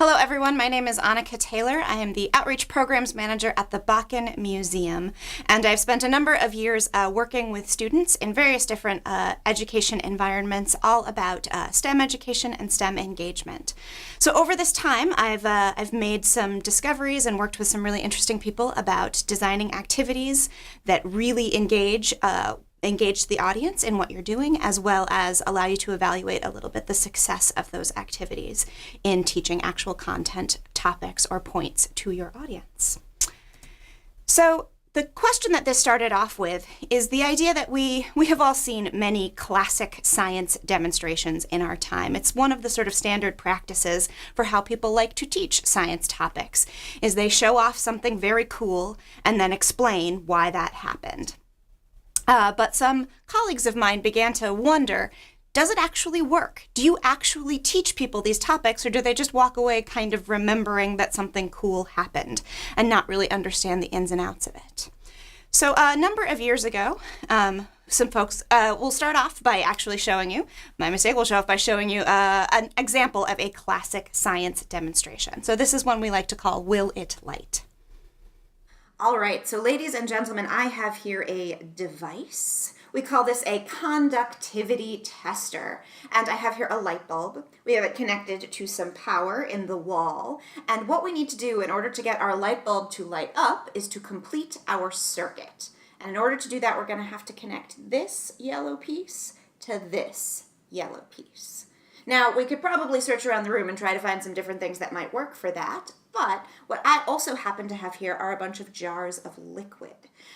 Hello, everyone. My name is Anika Taylor. I am the Outreach Programs Manager at the Bakken Museum, and I've spent a number of years working with students in various different education environments, all about STEM education and STEM engagement. So over this time, I've made some discoveries and worked with some really interesting people about designing activities that really engage the audience in what you're doing, as well as allow you to evaluate a little bit the success of those activities in teaching actual content, topics, or points to your audience. So the question that this started off with is the idea that we have all seen many classic science demonstrations in our time. It's one of the sort of standard practices for how people like to teach science topics, is they show off something very cool and then explain why that happened. But some colleagues of mine began to wonder, does it actually work? Do you actually teach people these topics, or do they just walk away kind of remembering that something cool happened and not really understand the ins and outs of it? So a number of years ago, some folks, we'll start off by actually showing you, my mistake, we'll show off by showing you an example of a classic science demonstration. So this is one we like to call Will It Light? All right, so ladies and gentlemen, I have here a device. We call this a conductivity tester, and I have here a light bulb. We have it connected to some power in the wall, and what we need to do in order to get our light bulb to light up is to complete our circuit. And in order to do that, we're going to have to connect this yellow piece to this yellow piece. Now, we could probably search around the room and try to find some different things that might work for that, but what I also happen to have here are a bunch of jars of liquid.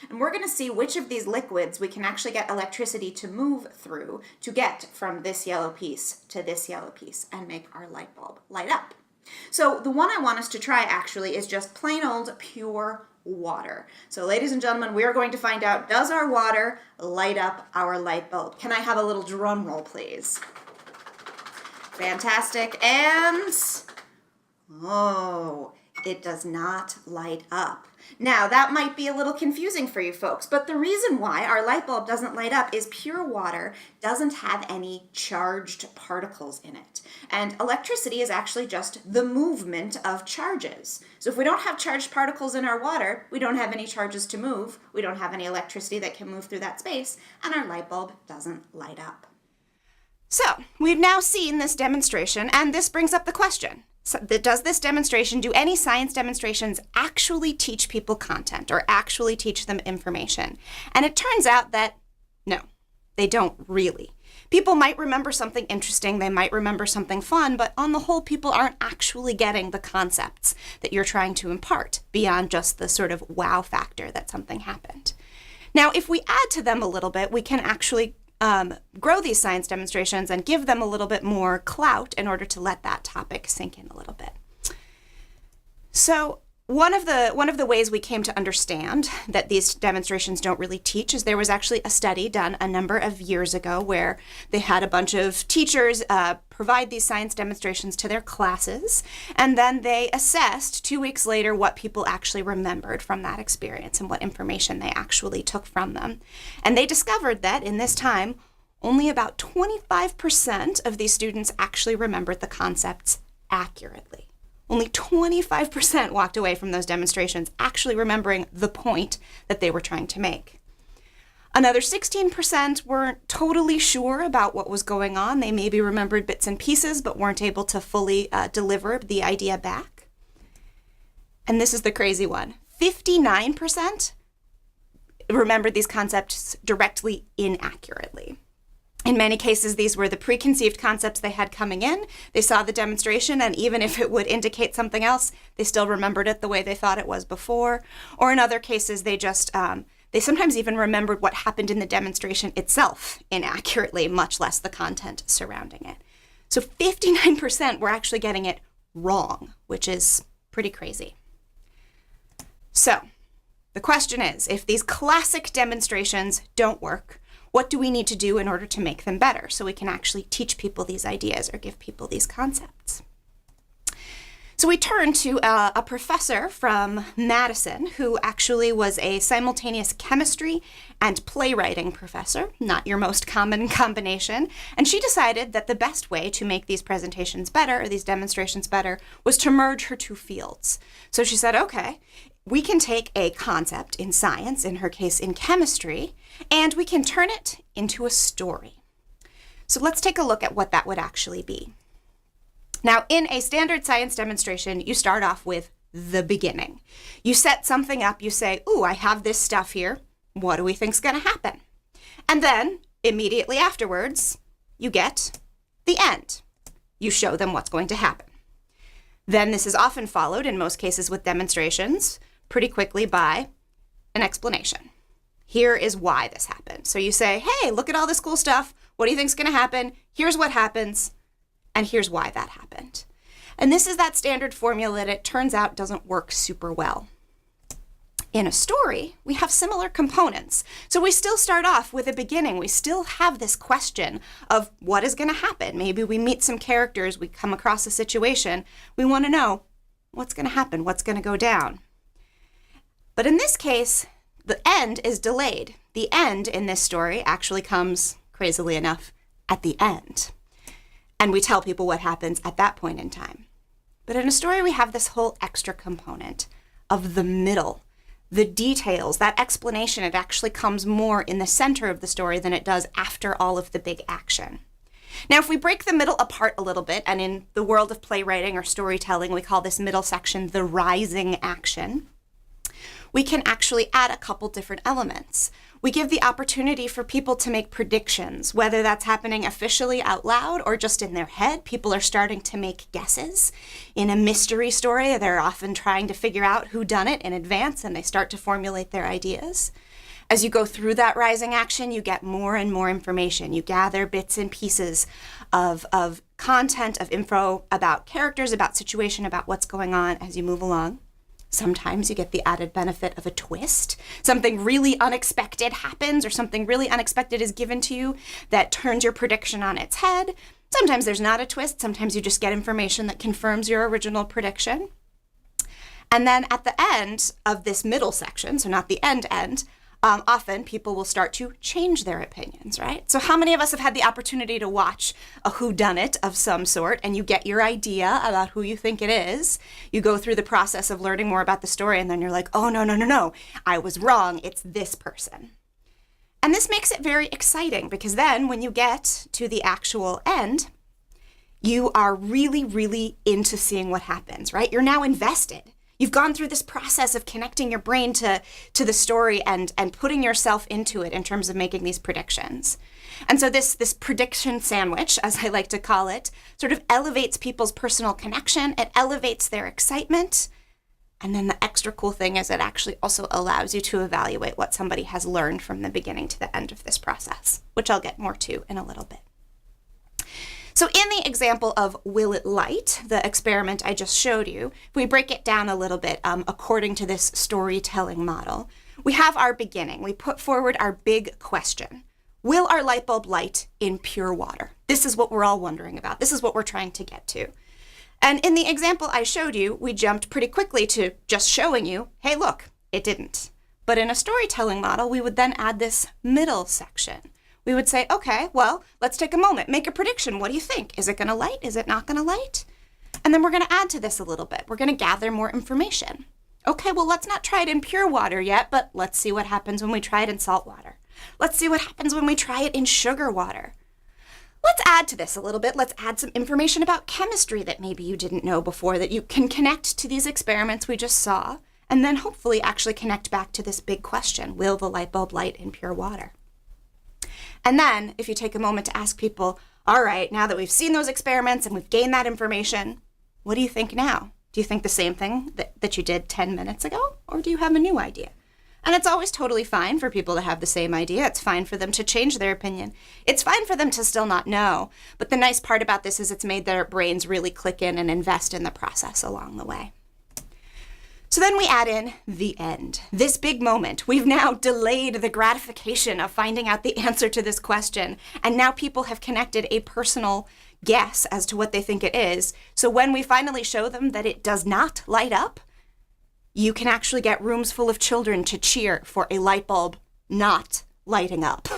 And we're going to see which of these liquids we can actually get electricity to move through to get from this yellow piece to this yellow piece and make our light bulb light up. So the one I want us to try actually is just plain old pure water. So ladies and gentlemen, we are going to find out, does our water light up our light bulb? Can I have a little drum roll, please? Fantastic, and oh, it does not light up. Now, that might be a little confusing for you folks, but the reason why our light bulb doesn't light up is pure water doesn't have any charged particles in it. And electricity is actually just the movement of charges. So if we don't have charged particles in our water, we don't have any charges to move, we don't have any electricity that can move through that space, and our light bulb doesn't light up. So, we've now seen this demonstration, and this brings up the question. So, does this demonstration, do any science demonstrations actually teach people content or actually teach them information? And it turns out that no, they don't really. People might remember something interesting, they might remember something fun, but on the whole, people aren't actually getting the concepts that you're trying to impart beyond just the sort of wow factor that something happened. Now, if we add to them a little bit, we can actually grow these science demonstrations and give them a little bit more clout in order to let that topic sink in a little bit. So one of the ways we came to understand that these demonstrations don't really teach is there was actually a study done a number of years ago where they had a bunch of teachers provide these science demonstrations to their classes, and then they assessed 2 weeks later what people actually remembered from that experience and what information they actually took from them. And they discovered that in this time, only about 25% of these students actually remembered the concepts accurately. Only 25% walked away from those demonstrations actually remembering the point that they were trying to make. Another 16% weren't totally sure about what was going on. They maybe remembered bits and pieces, but weren't able to fully deliver the idea back. And this is the crazy one. 59% remembered these concepts directly inaccurately. In many cases, these were the preconceived concepts they had coming in. They saw the demonstration, and even if it would indicate something else, they still remembered it the way they thought it was before. Or in other cases, they sometimes even remembered what happened in the demonstration itself inaccurately, much less the content surrounding it. So 59% were actually getting it wrong, which is pretty crazy. So the question is, if these classic demonstrations don't work, what do we need to do in order to make them better so we can actually teach people these ideas or give people these concepts? So we turn to a professor from Madison who actually was a simultaneous chemistry and playwriting professor, not your most common combination. And she decided that the best way to make these presentations better, or these demonstrations better, was to merge her two fields. So she said, okay, we can take a concept in science, in her case in chemistry, and we can turn it into a story. So let's take a look at what that would actually be. Now, in a standard science demonstration, you start off with the beginning. You set something up, you say, ooh, I have this stuff here. What do we think's going to happen? And then, immediately afterwards, you get the end. You show them what's going to happen. Then this is often followed, in most cases with demonstrations, pretty quickly by an explanation. Here is why this happened. So you say, hey, look at all this cool stuff. What do you think's going to happen? Here's what happens. And here's why that happened. And this is that standard formula that it turns out doesn't work super well. In a story, we have similar components. So we still start off with a beginning. We still have this question of what is going to happen. Maybe we meet some characters, we come across a situation. We want to know what's going to happen, what's going to go down. But in this case, the end is delayed. The end in this story actually comes, crazily enough, at the end. And we tell people what happens at that point in time. But in a story, we have this whole extra component of the middle, the details, that explanation. It actually comes more in the center of the story than it does after all of the big action. Now, if we break the middle apart a little bit, and in the world of playwriting or storytelling, we call this middle section the rising action, we can actually add a couple different elements. We give the opportunity for people to make predictions, whether that's happening officially out loud or just in their head. People are starting to make guesses. In a mystery story, they're often trying to figure out who done it in advance, and they start to formulate their ideas. As you go through that rising action, you get more and more information. You gather bits and pieces of content, of info about characters, about situation, about what's going on as you move along. Sometimes you get the added benefit of a twist. Something really unexpected happens, or something really unexpected is given to you that turns your prediction on its head. Sometimes there's not a twist. Sometimes you just get information that confirms your original prediction. And then at the end of this middle section, so not the end, often people will start to change their opinions, right? So how many of us have had the opportunity to watch a whodunit of some sort, and you get your idea about who you think it is? You go through the process of learning more about the story, and then you're like, oh, no, I was wrong. It's this person. And this makes it very exciting, because then when you get to the actual end, you are really, really into seeing what happens, right? You're now invested. You've gone through this process of connecting your brain to the story and putting yourself into it in terms of making these predictions. And so this prediction sandwich, as I like to call it, sort of elevates people's personal connection. It elevates their excitement. And then the extra cool thing is it actually also allows you to evaluate what somebody has learned from the beginning to the end of this process, which I'll get more to in a little bit. So in the example of Will It Light, the experiment I just showed you, if we break it down a little bit according to this storytelling model, we have our beginning. We put forward our big question. Will our light bulb light in pure water? This is what we're all wondering about. This is what we're trying to get to. And in the example I showed you, we jumped pretty quickly to just showing you, hey, look, it didn't. But in a storytelling model, we would then add this middle section. We would say, okay, well, let's take a moment, make a prediction. What do you think? Is it going to light? Is it not going to light? And then we're going to add to this a little bit. We're going to gather more information. Okay, well, let's not try it in pure water yet, but let's see what happens when we try it in salt water. Let's see what happens when we try it in sugar water. Let's add to this a little bit. Let's add some information about chemistry that maybe you didn't know before, that you can connect to these experiments we just saw, and then hopefully actually connect back to this big question, will the light bulb light in pure water? And then if you take a moment to ask people, all right, now that we've seen those experiments and we've gained that information, what do you think now? Do you think the same thing that you did 10 minutes ago? Or do you have a new idea? And it's always totally fine for people to have the same idea. It's fine for them to change their opinion. It's fine for them to still not know. But the nice part about this is it's made their brains really click in and invest in the process along the way. So then we add in the end, this big moment. We've now delayed the gratification of finding out the answer to this question. And now people have connected a personal guess as to what they think it is. So when we finally show them that it does not light up, you can actually get rooms full of children to cheer for a light bulb not lighting up.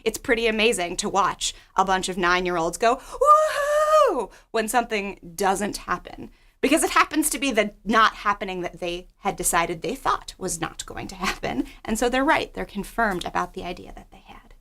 It's pretty amazing to watch a bunch of 9-year-olds go, woohoo, when something doesn't happen. Because it happens to be the not happening that they had decided they thought was not going to happen. And so they're right. They're confirmed about the idea that they had.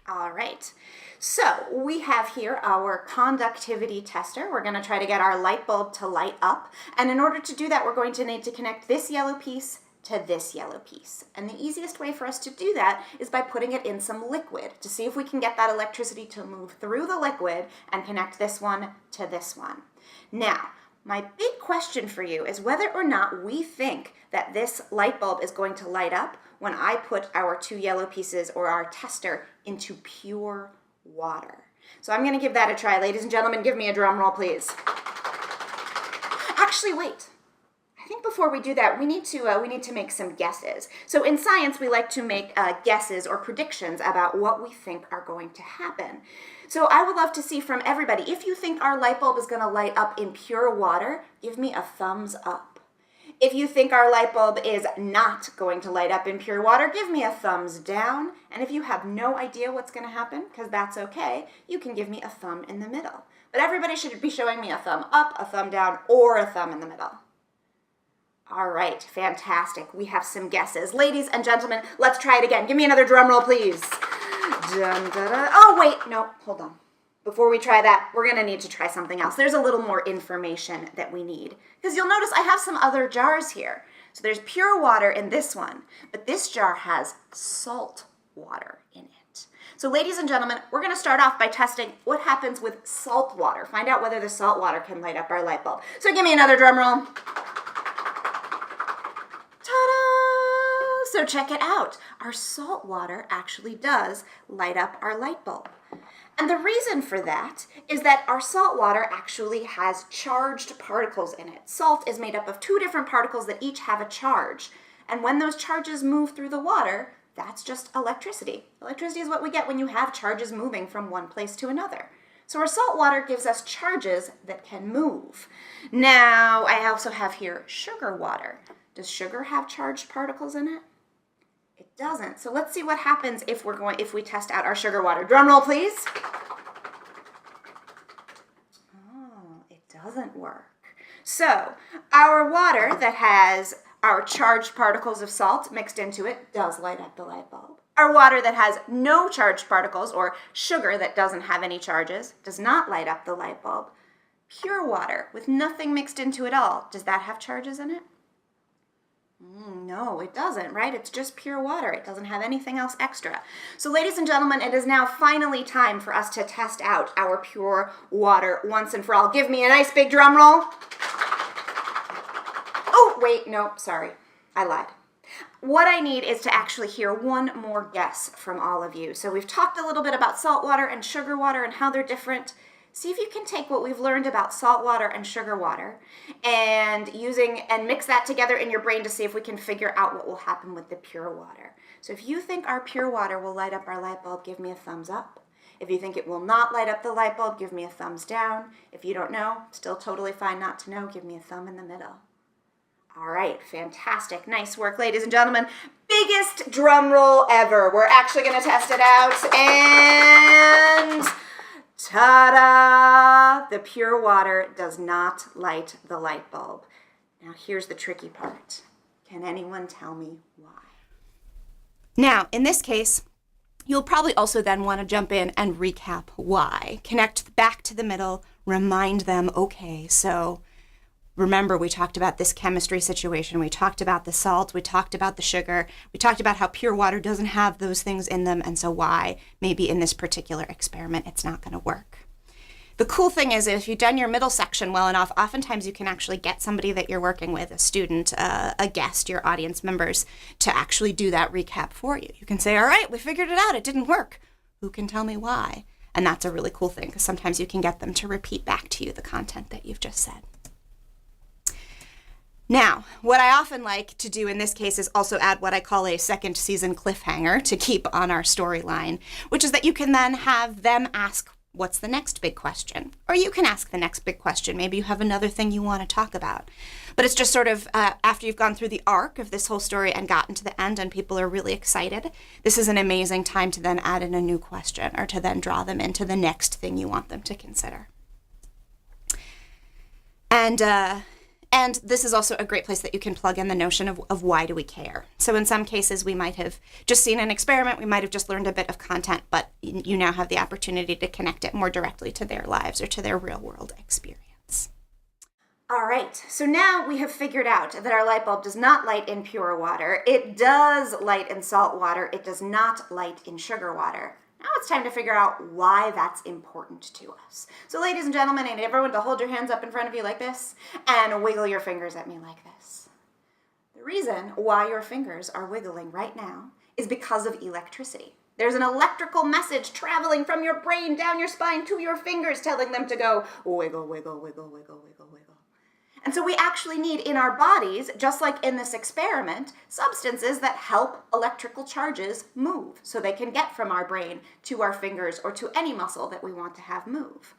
All right. So we have here our conductivity tester. We're going to try to get our light bulb to light up. And in order to do that, we're going to need to connect this yellow piece to this yellow piece. And the easiest way for us to do that is by putting it in some liquid to see if we can get that electricity to move through the liquid and connect this one to this one. Now, my big question for you is whether or not we think that this light bulb is going to light up when I put our 2 yellow pieces or our tester into pure water. So I'm going to give that a try. Ladies and gentlemen, give me a drum roll, please. Actually, wait. I think before we do that, we need to make some guesses. So in science, we like to make guesses or predictions about what we think are going to happen. So I would love to see from everybody, if you think our light bulb is going to light up in pure water, give me a thumbs up. If you think our light bulb is not going to light up in pure water, give me a thumbs down. And if you have no idea what's going to happen, because that's okay, you can give me a thumb in the middle. But everybody should be showing me a thumb up, a thumb down, or a thumb in the middle. All right, fantastic. We have some guesses. Ladies and gentlemen, let's try it again. Give me another drum roll, please. Dun, da, da. Oh, wait, no, hold on. Before we try that, we're going to need to try something else. There's a little more information that we need. Because you'll notice I have some other jars here. So there's pure water in this one, but this jar has salt water in it. So ladies and gentlemen, we're going to start off by testing what happens with salt water. Find out whether the salt water can light up our light bulb. So give me another drum roll. Ta-da! So check it out. Our salt water actually does light up our light bulb. And the reason for that is that our salt water actually has charged particles in it. Salt is made up of 2 different particles that each have a charge. And when those charges move through the water, that's just electricity. Electricity is what we get when you have charges moving from one place to another. So our salt water gives us charges that can move. Now, I also have here sugar water. Does sugar have charged particles in it? It doesn't. So let's see what happens if we test out our sugar water. Drum roll, please. Oh, it doesn't work. So our water that has our charged particles of salt mixed into it does light up the light bulb. Our water that has no charged particles, or sugar that doesn't have any charges, does not light up the light bulb. Pure water with nothing mixed into it all, does that have charges in it? No, it doesn't, right? It's just pure water. It doesn't have anything else extra. So ladies and gentlemen, it is now finally time for us to test out our pure water once and for all. Give me a nice big drum roll. Oh, wait, no, sorry. I lied. What I need is to actually hear one more guess from all of you. So we've talked a little bit about salt water and sugar water and how they're different. See if you can take what we've learned about salt water and sugar water and mix that together in your brain to see if we can figure out what will happen with the pure water. So if you think our pure water will light up our light bulb, give me a thumbs up. If you think it will not light up the light bulb, give me a thumbs down. If you don't know, still totally fine not to know, give me a thumb in the middle. All right, fantastic. Nice work, ladies and gentlemen. Biggest drum roll ever. We're actually going to test it out, and ta-da! The pure water does not light the light bulb. Now, here's the tricky part. Can anyone tell me why? Now, in this case, you'll probably also then want to jump in and recap why. Connect back to the middle, remind them, okay, so remember, we talked about this chemistry situation. We talked about the salt. We talked about the sugar. We talked about how pure water doesn't have those things in them, and so why maybe in this particular experiment it's not going to work. The cool thing is if you've done your middle section well enough, oftentimes you can actually get somebody that you're working with, a student, a guest, your audience members, to actually do that recap for you. You can say, all right, we figured it out. It didn't work. Who can tell me why? And that's a really cool thing because sometimes you can get them to repeat back to you the content that you've just said. Now, what I often like to do in this case is also add what I call a second season cliffhanger to keep on our storyline, which is that you can then have them ask what's the next big question? Or you can ask the next big question. Maybe you have another thing you want to talk about. But it's just sort of after you've gone through the arc of this whole story and gotten to the end and people are really excited, this is an amazing time to then add in a new question or to then draw them into the next thing you want them to consider. And this is also a great place that you can plug in the notion of why do we care. So in some cases, we might have just seen an experiment, we might have just learned a bit of content, but you now have the opportunity to connect it more directly to their lives or to their real world experience. All right, so now we have figured out that our light bulb does not light in pure water. It does light in salt water. It does not light in sugar water. Now it's time to figure out why that's important to us. So ladies and gentlemen, I need everyone to hold your hands up in front of you like this and wiggle your fingers at me like this. The reason why your fingers are wiggling right now is because of electricity. There's an electrical message traveling from your brain down your spine to your fingers telling them to go wiggle, wiggle, wiggle, wiggle, wiggle, wiggle. And so we actually need in our bodies, just like in this experiment, substances that help electrical charges move so they can get from our brain to our fingers or to any muscle that we want to have move.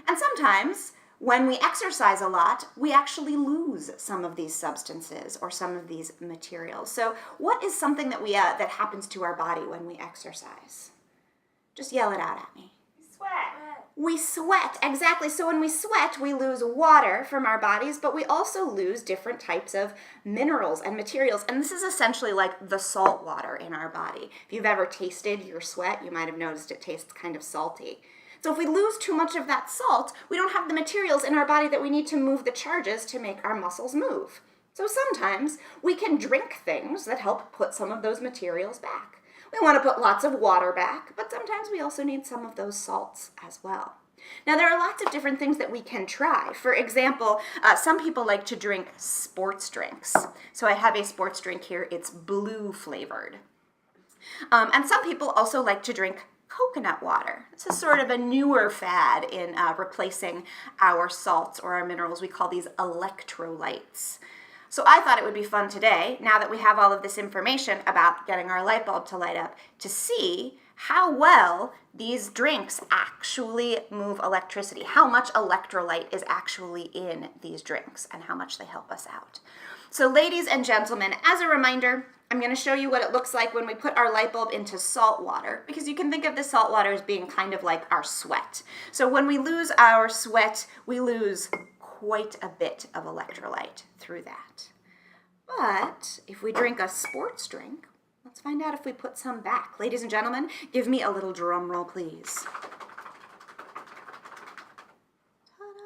And sometimes when we exercise a lot, we actually lose some of these substances or some of these materials. So what is something that that happens to our body when we exercise? Just yell it out at me. Sweat. We sweat, exactly. So when we sweat, we lose water from our bodies, but we also lose different types of minerals and materials. And this is essentially like the salt water in our body. If you've ever tasted your sweat, you might have noticed it tastes kind of salty. So if we lose too much of that salt, we don't have the materials in our body that we need to move the charges to make our muscles move. So sometimes we can drink things that help put some of those materials back. We want to put lots of water back, but sometimes we also need some of those salts as well. Now, there are lots of different things that we can try. For example, some people like to drink sports drinks. So I have a sports drink here. It's blue flavored. And some people also like to drink coconut water. This is sort of a newer fad in replacing our salts or our minerals. We call these electrolytes. So I thought it would be fun today, now that we have all of this information about getting our light bulb to light up, to see how well these drinks actually move electricity, how much electrolyte is actually in these drinks, and how much they help us out. So ladies and gentlemen, as a reminder, I'm going to show you what it looks like when we put our light bulb into salt water, because you can think of the salt water as being kind of like our sweat. So when we lose our sweat, we lose quite a bit of electrolyte through that. But if we drink a sports drink, let's find out if we put some back. Ladies and gentlemen, give me a little drum roll, please. Ta-da!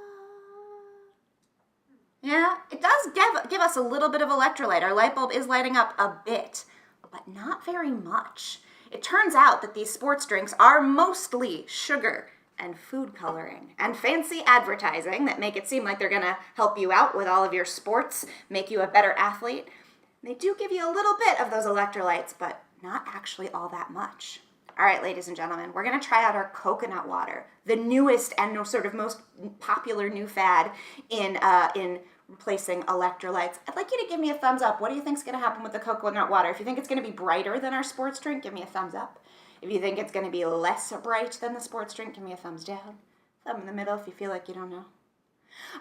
Yeah, it does give us a little bit of electrolyte. Our light bulb is lighting up a bit, but not very much. It turns out that these sports drinks are mostly sugar and food coloring and fancy advertising that make it seem like they're going to help you out with all of your sports, make you a better athlete. They do give you a little bit of those electrolytes, but not actually all that much. All right, ladies and gentlemen, we're going to try out our coconut water, the newest and sort of most popular new fad in replacing electrolytes. I'd like you to give me a thumbs up. What do you think is going to happen with the coconut water? If you think it's going to be brighter than our sports drink, give me a thumbs up. If you think it's going to be less bright than the sports drink, give me a thumbs down. Thumb in the middle if you feel like you don't know.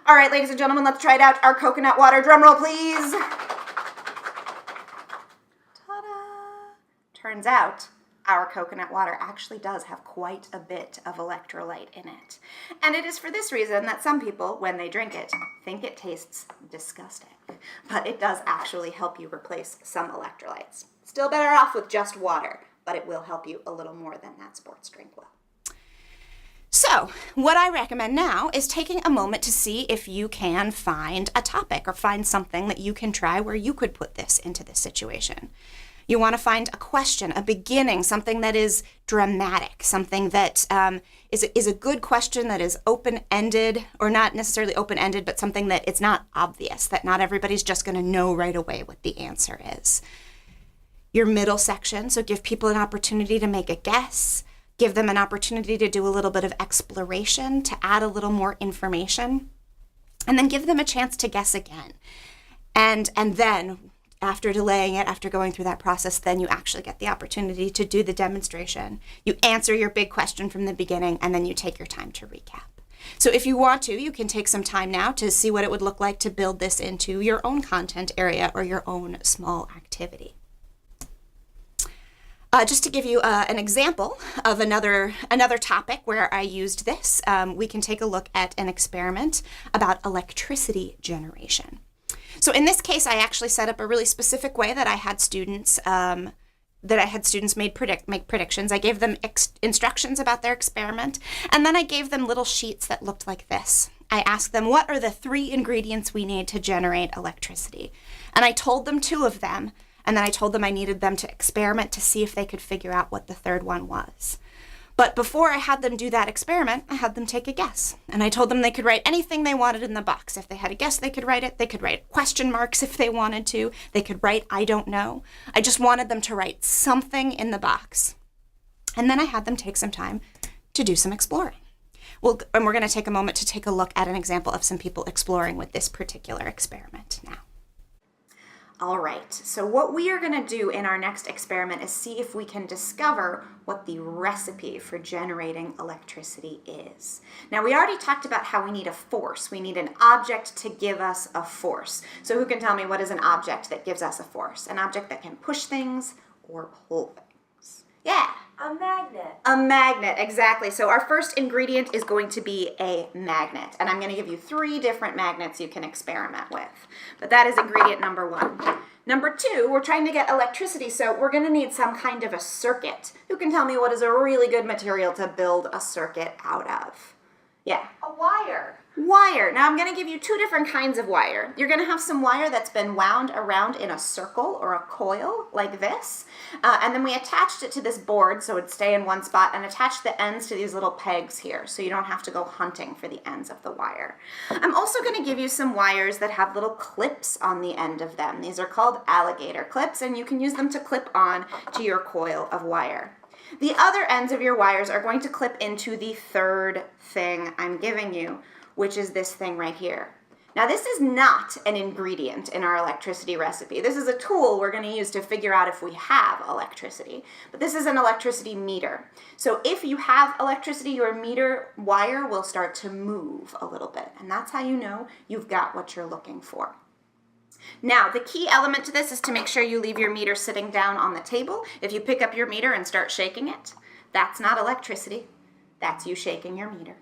All right, ladies and gentlemen, let's try it out. Our coconut water. Drum roll, please. Ta-da! Turns out our coconut water actually does have quite a bit of electrolyte in it. And it is for this reason that some people, when they drink it, think it tastes disgusting. But it does actually help you replace some electrolytes. Still better off with just water, but it will help you a little more than that sports drink will. So, what I recommend now is taking a moment to see if you can find a topic or find something that you can try where you could put this into this situation. You want to find a question, a beginning, something that is dramatic, something that is a good question that is open-ended, or not necessarily open-ended, but something that it's not obvious, that not everybody's just going to know right away what the answer is. Your middle section, so give people an opportunity to make a guess, give them an opportunity to do a little bit of exploration, to add a little more information, and then give them a chance to guess again. And then After delaying it, after going through that process, then you actually get the opportunity to do the demonstration. You answer your big question from the beginning, and then you take your time to recap. So if you want to, you can take some time now to see what it would look like to build this into your own content area or your own small activity. Just to give you an example of another topic where I used this, we can take a look at an experiment about electricity generation. So in this case, I actually set up a really specific way that I had students make predictions. I gave them instructions about their experiment, and then I gave them little sheets that looked like this. I asked them, what are the 3 ingredients we need to generate electricity? And I told them 2 of them, and then I told them I needed them to experiment to see if they could figure out what the 3rd one was. But before I had them do that experiment, I had them take a guess. And I told them they could write anything they wanted in the box. If they had a guess, they could write it. They could write question marks if they wanted to. They could write, I don't know. I just wanted them to write something in the box. And then I had them take some time to do some exploring. And we're going to take a moment to take a look at an example of some people exploring with this particular experiment now. All right, so what we are going to do in our next experiment is see if we can discover what the recipe for generating electricity is. Now, we already talked about how we need a force. We need an object to give us a force. So who can tell me what is an object that gives us a force? An object that can push things or pull things. Yeah. A magnet. A magnet, exactly. So our first ingredient is going to be a magnet. And I'm going to give you 3 different magnets you can experiment with. But that is ingredient number 1. Number 2, we're trying to get electricity, so we're going to need some kind of a circuit. Who can tell me what is a really good material to build a circuit out of? Yeah. A wire. Wire. Now I'm going to give you 2 different kinds of wire. You're going to have some wire that's been wound around in a circle or a coil like this. And then we attached it to this board so it'd stay in one spot and attached the ends to these little pegs here so you don't have to go hunting for the ends of the wire. I'm also going to give you some wires that have little clips on the end of them. These are called alligator clips, and you can use them to clip on to your coil of wire. The other ends of your wires are going to clip into the 3rd thing I'm giving you, which is this thing right here. Now, this is not an ingredient in our electricity recipe. This is a tool we're going to use to figure out if we have electricity. But this is an electricity meter. So if you have electricity, your meter wire will start to move a little bit. And that's how you know you've got what you're looking for. Now, the key element to this is to make sure you leave your meter sitting down on the table. If you pick up your meter and start shaking it, that's not electricity. That's you shaking your meter.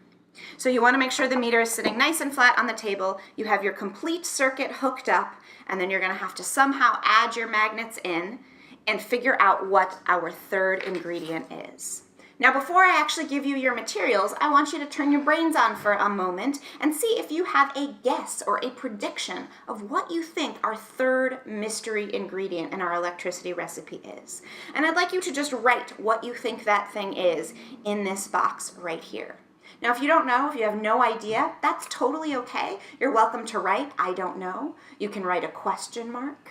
So you want to make sure the meter is sitting nice and flat on the table. You have your complete circuit hooked up, and then you're going to have to somehow add your magnets in and figure out what our 3rd ingredient is. Now, before I actually give you your materials, I want you to turn your brains on for a moment and see if you have a guess or a prediction of what you think our 3rd mystery ingredient in our electricity recipe is. And I'd like you to just write what you think that thing is in this box right here. Now, if you don't know, if you have no idea, that's totally okay. You're welcome to write, I don't know. You can write a question mark.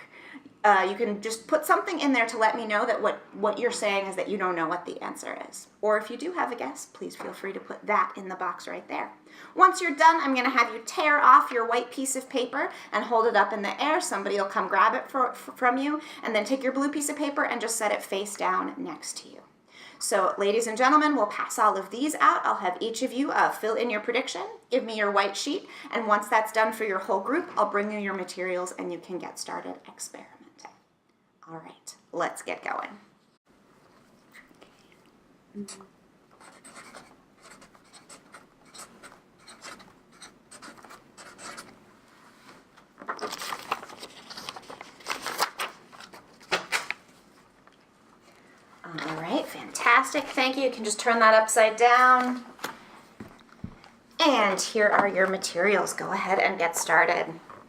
You can just put something in there to let me know that what you're saying is that you don't know what the answer is. Or if you do have a guess, please feel free to put that in the box right there. Once you're done, I'm going to have you tear off your white piece of paper and hold it up in the air. Somebody will come grab it from you, and then take your blue piece of paper and just set it face down next to you. So, ladies and gentlemen, we'll pass all of these out. I'll have each of you fill in your prediction, give me your white sheet, and once that's done for your whole group, I'll bring you your materials and you can get started experimenting. All right, let's get going. All right, fantastic. Thank you. You can just turn that upside down. And here are your materials. Go ahead and get started.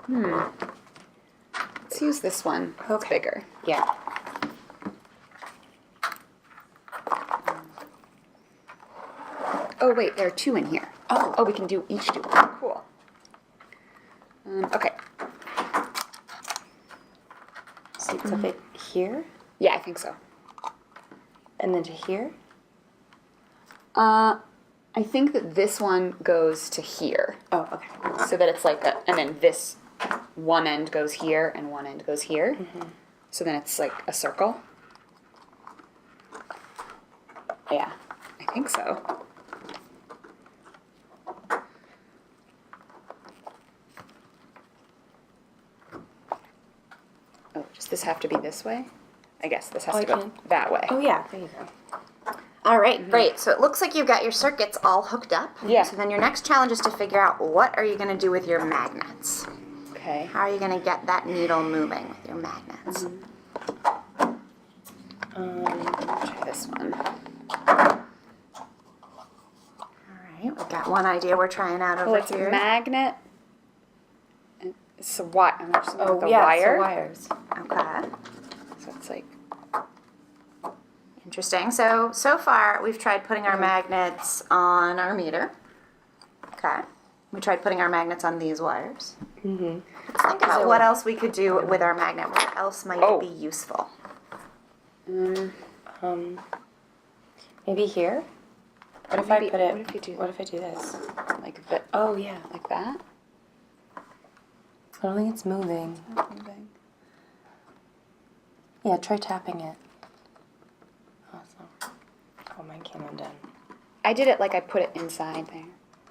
Let's use this one. It's bigger. Yeah. Oh, wait, there are 2 in here. Oh, we can each do one. Cool. Okay. So you clip it here, Yeah, I think so. and then to here. I think that this one goes to here. Oh, okay. So that it's like and then this one end goes here and one end goes here. So then it's like a circle. Yeah, I think so. Oh, does this have to be this way? I guess this has to go that way. Oh, yeah. There you go. All right, great. So it looks like you've got your circuits all hooked up. Yeah. So then your next challenge is to figure out what are you going to do with your magnets. Okay. How are you going to get that needle moving with your magnets? Try this one. All right, we've got one idea we're trying out over Well, it's here. a magnet. And it's a wire. I'm just looking at the yeah, wire. wires. Okay. So it's like, Interesting. So far we've tried putting our magnets on our meter. Okay. We tried putting our magnets on these wires. Let's think about what else we could do with our magnet. What else might it be useful? Maybe here? What if I put it, what if you do what if I do this? like that? Oh, yeah. Like that? I don't think it's moving. Yeah, try tapping it. Awesome. Oh, mine came undone. I did it like I put it inside there.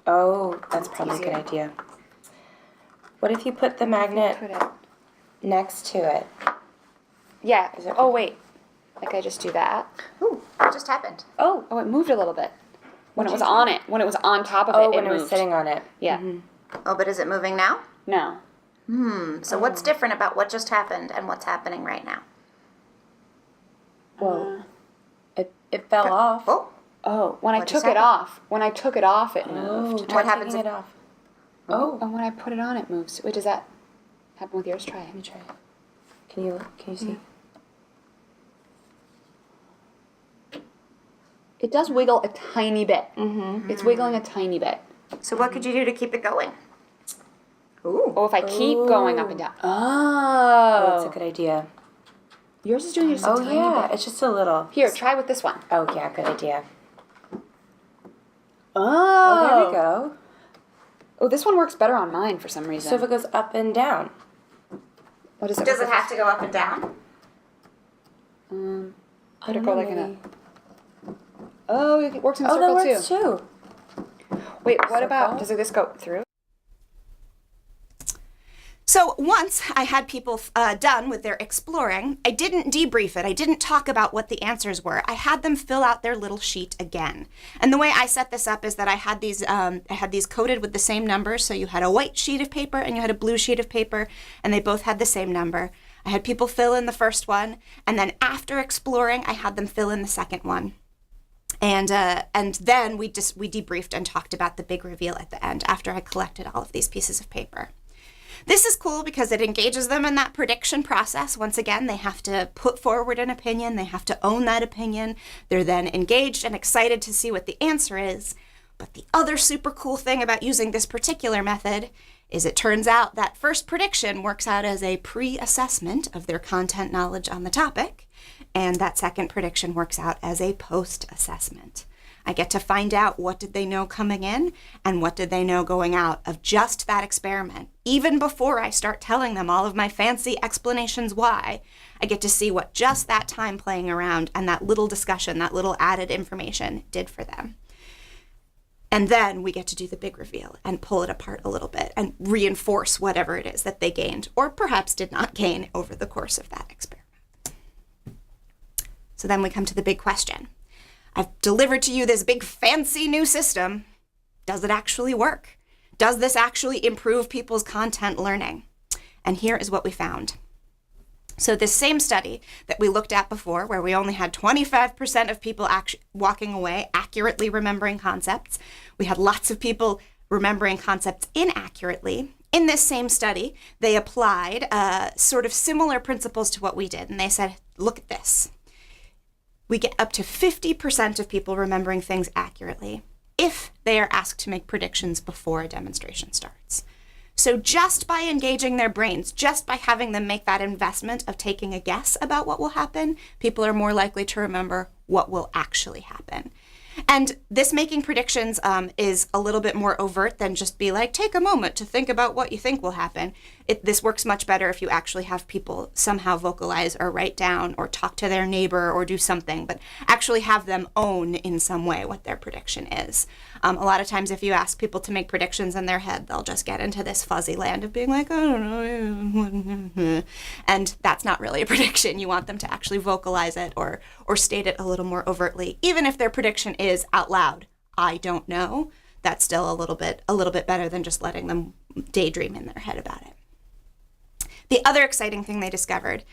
Oh, that's probably a good easier. idea. What if you put the magnet Put it. next to it? Yeah. Is it- Oh wait. Like I just do that. Ooh, what just happened? Oh, it moved a little bit. When it was on it. When it was on top of it, Oh, it when it moved. was sitting on it. Yeah. Oh, but is it moving now? No. So what's different about what just happened and what's happening right now? Whoa. It fell off. Oh, Oh, when I What just took it happened? off. When I took it off, it moved. Oh, try What happens taking if- it off? Oh, And when I put it on, it moves. Wait, does that happen with yours? Try let me it. try it. Can you see? It does wiggle a tiny bit. It's wiggling a tiny bit. so what could you do to keep it going? Ooh. Oh, if I keep going up and down. Oh, that's Oh. a good idea. Yours is doing just a Oh, tiny yeah, bit. it's just a little. Here, try with this one. Oh, yeah, good idea. Oh. Oh, there we go. Oh, this one works better on mine for some reason. So if it goes up and down. What is it? Does it have to go up and down? Let it go like in a... Oh, it works in a Oh, that circle works too. too. Wait, what about... Circle? Does this go through? So once I had people done with their exploring, I didn't debrief it. I didn't talk about what the answers were. I had them fill out their little sheet again. And the way I set this up is that I had these coded with the same numbers. So you had a white sheet of paper and you had a blue sheet of paper, and they both had the same number. I had people fill in the first one, and then after exploring, I had them fill in the second one. And then we debriefed and talked about the big reveal at the end after I collected all of these pieces of paper. This is cool because it engages them in that prediction process. Once again, they have to put forward an opinion. They have to own that opinion. They're then engaged and excited to see what the answer is. But the other super cool thing about using this particular method is it turns out that first prediction works out as a pre-assessment of their content knowledge on the topic, and that second prediction works out as a post-assessment. I get to find out what did they know coming in and what did they know going out of just that experiment. Even before I start telling them all of my fancy explanations why, I get to see what just that time playing around and that little discussion, that little added information did for them. And then we get to do the big reveal and pull it apart a little bit and reinforce whatever it is that they gained or perhaps did not gain over the course of that experiment. So then we come to the big question. I've delivered to you this big fancy new system. Does it actually work? Does this actually improve people's content learning? And here is what we found. So this same study that we looked at before, where we only had 25% of people walking away accurately remembering concepts, we had lots of people remembering concepts inaccurately. In this same study, they applied sort of similar principles to what we did. And they said, look at this. We get up to 50% of people remembering things accurately if they are asked to make predictions before a demonstration starts. So just by engaging their brains, just by having them make that investment of taking a guess about what will happen, people are more likely to remember what will actually happen. And this making predictions is a little bit more overt than just be like, take a moment to think about what you think will happen. This works much better if you actually have people somehow vocalize or write down or talk to their neighbor or do something, but actually have them own in some way what their prediction is. A lot of times if you ask people to make predictions in their head, they'll just get into this fuzzy land of being like, I don't know. And that's not really a prediction. You want them to actually vocalize it or state it a little more overtly. Even if their prediction is out loud, I don't know, that's still a little bit better than just letting them daydream in their head about it. The other exciting thing they discovered,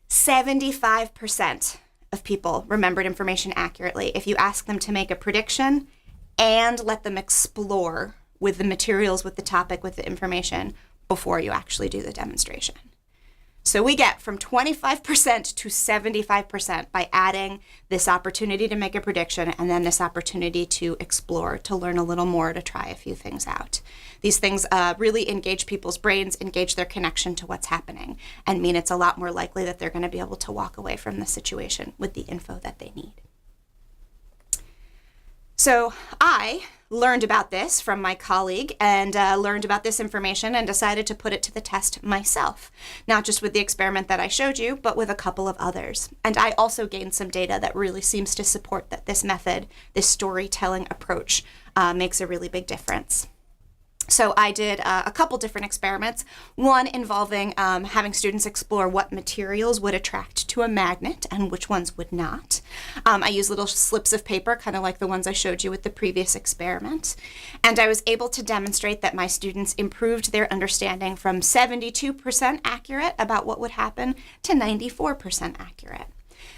75% of people remembered information accurately if you ask them to make a prediction and let them explore with the materials, with the topic, with the information before you actually do the demonstration. So we get from 25% to 75% by adding this opportunity to make a prediction and then this opportunity to explore, to learn a little more, to try a few things out. These things really engage people's brains, engage their connection to what's happening, and mean it's a lot more likely that they're going to be able to walk away from the situation with the info that they need. So I learned about this from my colleague and learned about this information and decided to put it to the test myself, not just with the experiment that I showed you, but with a couple of others. And I also gained some data that really seems to support that this method, this storytelling approach, makes a really big difference. So I did a couple different experiments, one involving having students explore what materials would attract to a magnet and which ones would not. I used little slips of paper, kind of like the ones I showed you with the previous experiment. And I was able to demonstrate that my students improved their understanding from 72% accurate about what would happen to 94% accurate.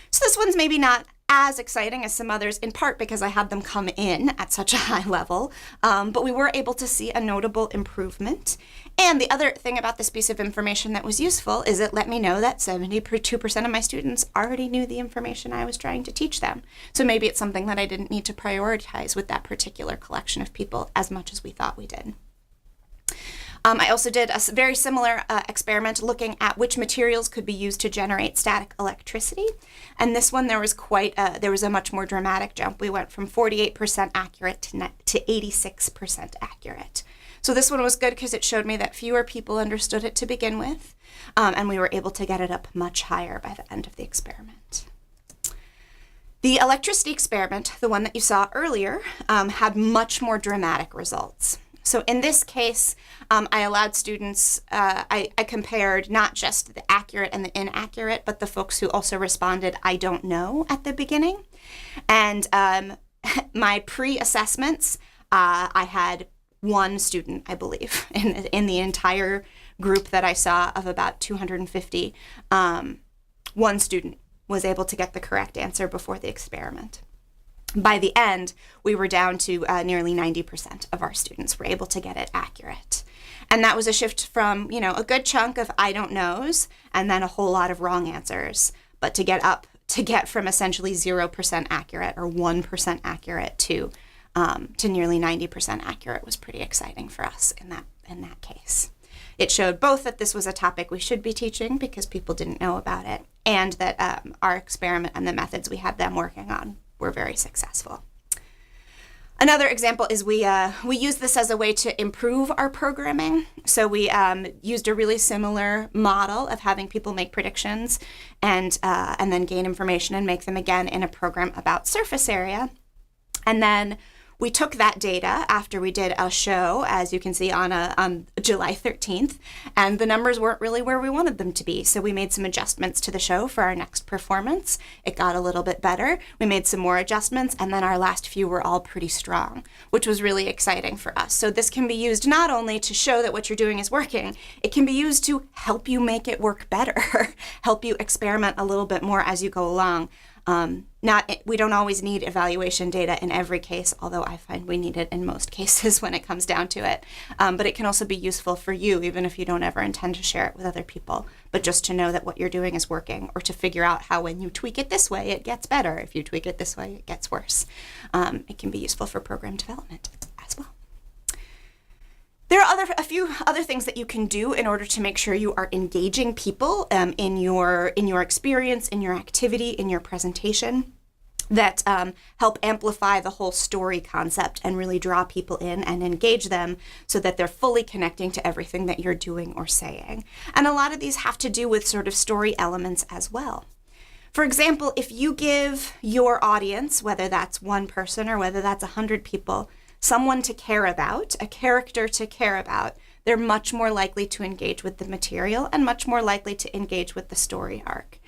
So this one's maybe not as exciting as some others, in part because I had them come in at such a high level, but we were able to see a notable improvement. And the other thing about this piece of information that was useful is it let me know that 72% of my students already knew the information I was trying to teach them. So maybe it's something that I didn't need to prioritize with that particular collection of people as much as we thought we did. I also did a very similar experiment looking at which materials could be used to generate static electricity. And this one, there was a much more dramatic jump. We went from 48% accurate to 86% accurate. So this one was good because it showed me that fewer people understood it to begin with, and we were able to get it up much higher by the end of the experiment. The electricity experiment, the one that you saw earlier, had much more dramatic results. So in this case, I allowed students, I compared not just the accurate and the inaccurate, but the folks who also responded, I don't know, at the beginning. And my pre-assessments, I had one student, I believe, in the entire group that I saw of about 250, one student was able to get the correct answer before the experiment. By the end, we were down to nearly 90% of our students were able to get it accurate. And that was a shift from, a good chunk of I don't knows and then a whole lot of wrong answers. But to get from essentially 0% accurate or 1% accurate to nearly 90% accurate was pretty exciting for us in that case. It showed both that this was a topic we should be teaching because people didn't know about it, and that our experiment and the methods we had them working on were very successful. Another example is we use this as a way to improve our programming. So we used a really similar model of having people make predictions and then gain information and make them again in a program about surface area. And then we took that data after we did a show, as you can see on July 13th, and the numbers weren't really where we wanted them to be. So we made some adjustments to the show for our next performance. It got a little bit better. We made some more adjustments, and then our last few were all pretty strong, which was really exciting for us. So this can be used not only to show that what you're doing is working, it can be used to help you make it work better, help you experiment a little bit more as you go along. We don't always need evaluation data in every case, although I find we need it in most cases when it comes down to it. But it can also be useful for you, even if you don't ever intend to share it with other people, but just to know that what you're doing is working, or to figure out how when you tweak it this way, it gets better. If you tweak it this way, it gets worse. It can be useful for program development as well. There are a few other things that you can do in order to make sure you are engaging people in your experience, in your activity, in your presentation. that help amplify the whole story concept and really draw people in and engage them so that they're fully connecting to everything that you're doing or saying. And a lot of these have to do with sort of story elements as well. For example, if you give your audience, whether that's one person or whether that's 100 people, someone to care about, a character to care about, they're much more likely to engage with the material and much more likely to engage with the story arc.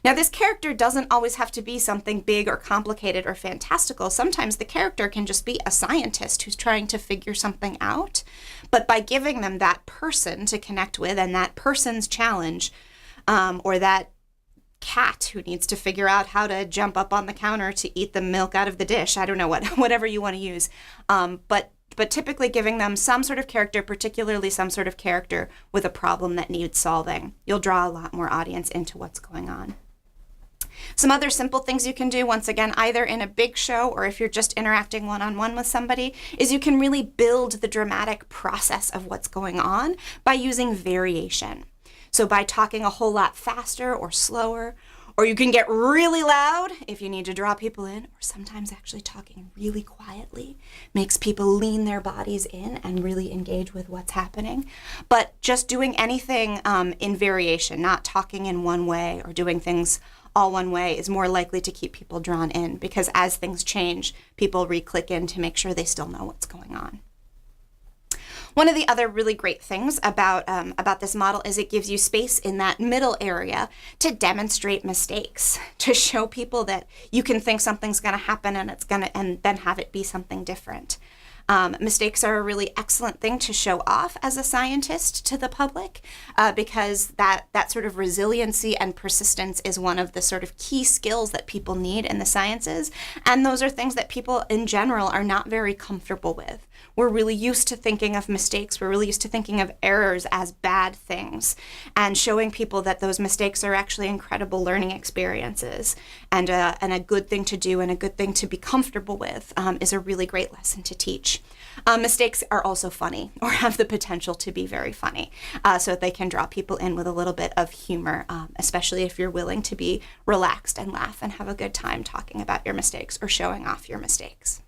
Now, this character doesn't always have to be something big or complicated or fantastical. Sometimes the character can just be a scientist who's trying to figure something out. But by giving them that person to connect with and that person's challenge, or that cat who needs to figure out how to jump up on the counter to eat the milk out of the dish, I don't know, whatever you want to use, but typically giving them some sort of character, particularly some sort of character with a problem that needs solving, you'll draw a lot more audience into what's going on. Some other simple things you can do, once again, either in a big show or if you're just interacting one-on-one with somebody, is you can really build the dramatic process of what's going on by using variation. So by talking a whole lot faster or slower, or you can get really loud if you need to draw people in, or sometimes actually talking really quietly makes people lean their bodies in and really engage with what's happening. But just doing anything in variation, not talking in one way or doing things all one way, is more likely to keep people drawn in, because as things change, people re-click in to make sure they still know what's going on. One of the other really great things about this model is it gives you space in that middle area to demonstrate mistakes, to show people that you can think something's going to happen and then have it be something different. Mistakes are a really excellent thing to show off as a scientist to the public, because that sort of resiliency and persistence is one of the sort of key skills that people need in the sciences. And those are things that people in general are not very comfortable with. We're really used to thinking of mistakes. We're really used to thinking of errors as bad things, and showing people that those mistakes are actually incredible learning experiences and a good thing to do and a good thing to be comfortable with is a really great lesson to teach. Mistakes are also funny, or have the potential to be very funny, so that they can draw people in with a little bit of humor, especially if you're willing to be relaxed and laugh and have a good time talking about your mistakes or showing off your mistakes.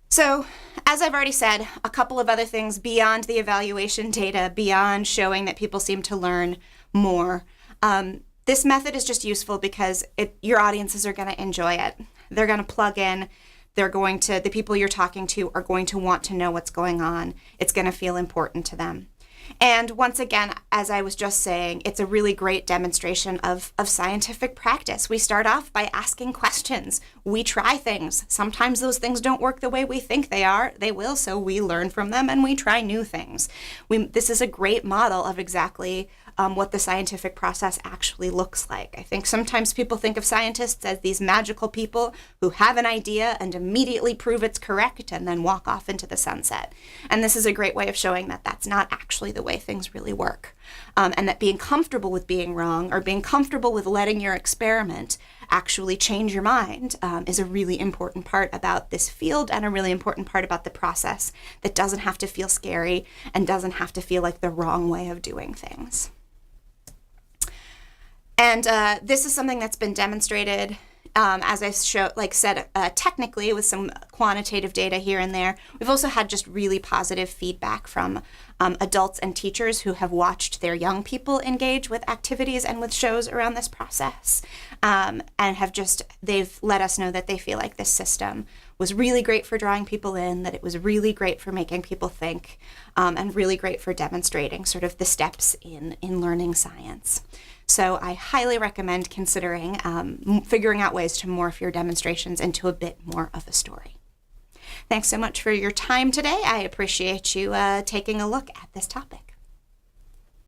So, as I've already said, a couple of other things beyond the evaluation data, beyond showing that people seem to learn more. This method is just useful because your audiences are going to enjoy it. They're going to plug in. The people you're talking to are going to want to know what's going on. It's going to feel important to them. And once again, as I was just saying, it's a really great demonstration of scientific practice. We start off by asking questions. We try things. Sometimes those things don't work the way we think they will, so we learn from them and we try new things. This is a great model of exactly what the scientific process actually looks like. I think sometimes people think of scientists as these magical people who have an idea and immediately prove it's correct and then walk off into the sunset. And this is a great way of showing that that's not actually the way things really work. And that being comfortable with being wrong, or being comfortable with letting your experiment actually change your mind, is a really important part about this field and a really important part about the process that doesn't have to feel scary and doesn't have to feel like the wrong way of doing things. And this is something that's been demonstrated, as I said, technically with some quantitative data here and there. We've also had just really positive feedback from adults and teachers who have watched their young people engage with activities and with shows around this process, and they've let us know that they feel like this system was really great for drawing people in, that it was really great for making people think, and really great for demonstrating sort of the steps in learning science. So I highly recommend considering figuring out ways to morph your demonstrations into a bit more of a story. Thanks so much for your time today. I appreciate you taking a look at this topic.